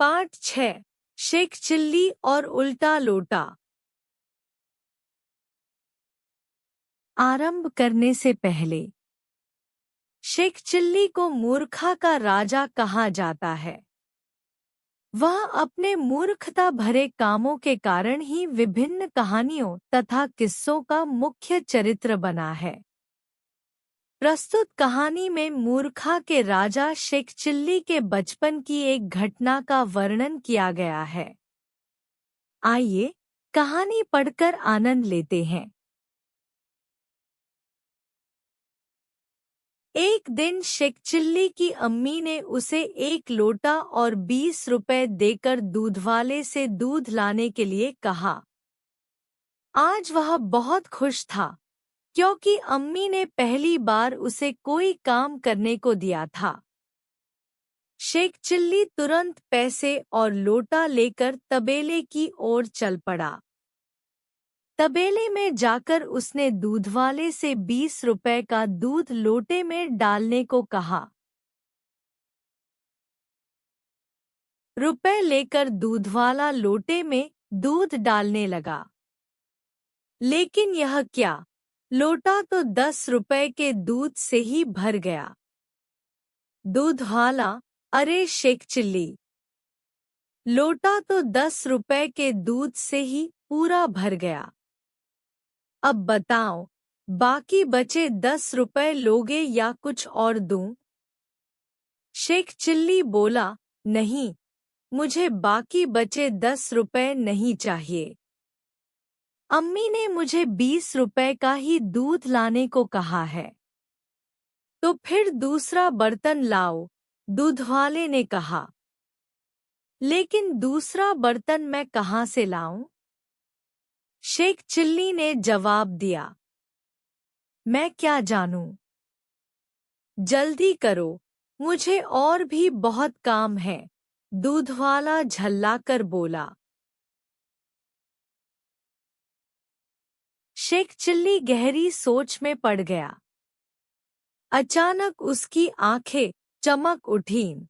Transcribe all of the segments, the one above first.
Part 6 Sheikh chilli और उल्टा लोटा। आरंभ करने से पहले शेख चिल्ली को मूर्खा का राजा कहा जाता है। वह अपने मूर्खता भरे कामों के कारण ही विभिन्न कहानियों तथा किस्सों का मुख्य चरित्र बना है। प्रस्तुत कहानी में मूर्खा के राजा शेख चिल्ली के बचपन की एक घटना का वर्णन किया गया है। आइए कहानी पढ़कर आनंद लेते हैं। एक दिन शेख चिल्ली की अम्मी ने उसे 1 लोटा और 20 रुपए देकर दूधवाले से दूध लाने के लिए कहा। आज वह बहुत खुश था क्योंकि अम्मी ने पहली बार उसे कोई काम करने को दिया था। शेख चिल्ली तुरंत पैसे और लोटा लेकर तबेले की ओर चल पड़ा। तबेले में जाकर उसने दूधवाले से 20 रुपए का दूध लोटे में डालने को कहा। रुपए लेकर दूधवाला लोटे में दूध डालने लगा। लेकिन यह क्या, लोटा तो 10 रुपए के दूध से ही भर गया। दूधवाला, अरे शेख चिल्ली, लोटा तो 10 रुपए के दूध से ही पूरा भर गया। अब बताओ, बाकी बचे 10 रुपए लोगे या कुछ और दूं? शेख चिल्ली बोला, नहीं, मुझे बाकी बचे 10 रुपए नहीं चाहिए। अम्मी ने मुझे 20 रुपए का ही दूध लाने को कहा है। तो फिर दूसरा बर्तन लाओ, दूधवाले ने कहा। लेकिन दूसरा बर्तन मैं कहाँ से लाऊं? शेख चिल्ली ने जवाब दिया, मैं क्या जानूं? जल्दी करो, मुझे और भी बहुत काम है, दूधवाला झल्लाकर बोला। शेख चिल्ली गहरी सोच में पड़ गया। अचानक उसकी आंखें चमक उठीं।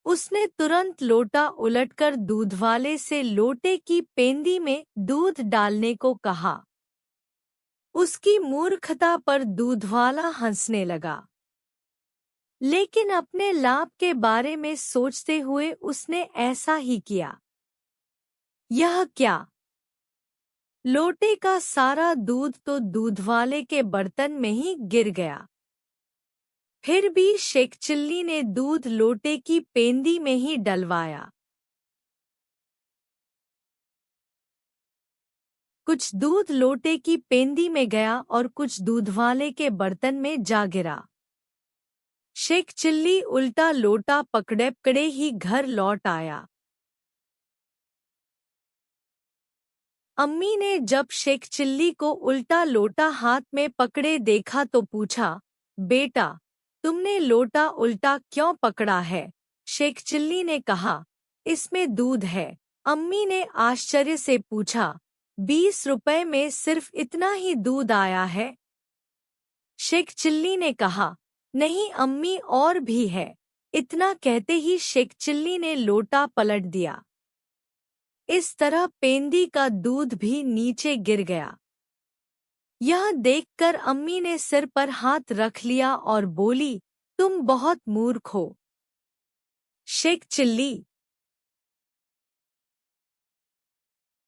उसने तुरंत लोटा उलटकर दूधवाले से लोटे की पेंदी में दूध डालने को कहा। उसकी मूर्खता पर दूधवाला हंसने लगा। लेकिन अपने लाभ के बारे में सोचते हुए उसने ऐसा ही किया। यह क्या, लोटे का सारा दूध तो दूधवाले के बर्तन में ही गिर गया। फिर भी शेख चिल्ली ने दूध लोटे की पेंदी में ही डलवाया। कुछ दूध लोटे की पेंदी में गया और कुछ दूधवाले के बर्तन में जा गिरा। शेख चिल्ली उल्टा लोटा पकड़े ही घर लौट आया। अम्मी ने जब शेख चिल्ली को उल्टा लोटा हाथ में पकड़े देखा तो पूछा, बेटा, तुमने लोटा उल्टा क्यों पकड़ा है? शेख चिल्ली ने कहा, इसमें दूध है। अम्मी ने आश्चर्य से पूछा, 20 रुपए में सिर्फ इतना ही दूध आया है? शेख चिल्ली ने कहा, नहीं अम्मी, और भी है। इतना कहते ही शेख चिल्ली ने लोटा पलट दिया। इस तरह पेंदी का दूध भी नीचे गिर गया। यह देखकर अम्मी ने सिर पर हाथ रख लिया और बोली, तुम बहुत मूर्ख हो। शेख चिल्ली,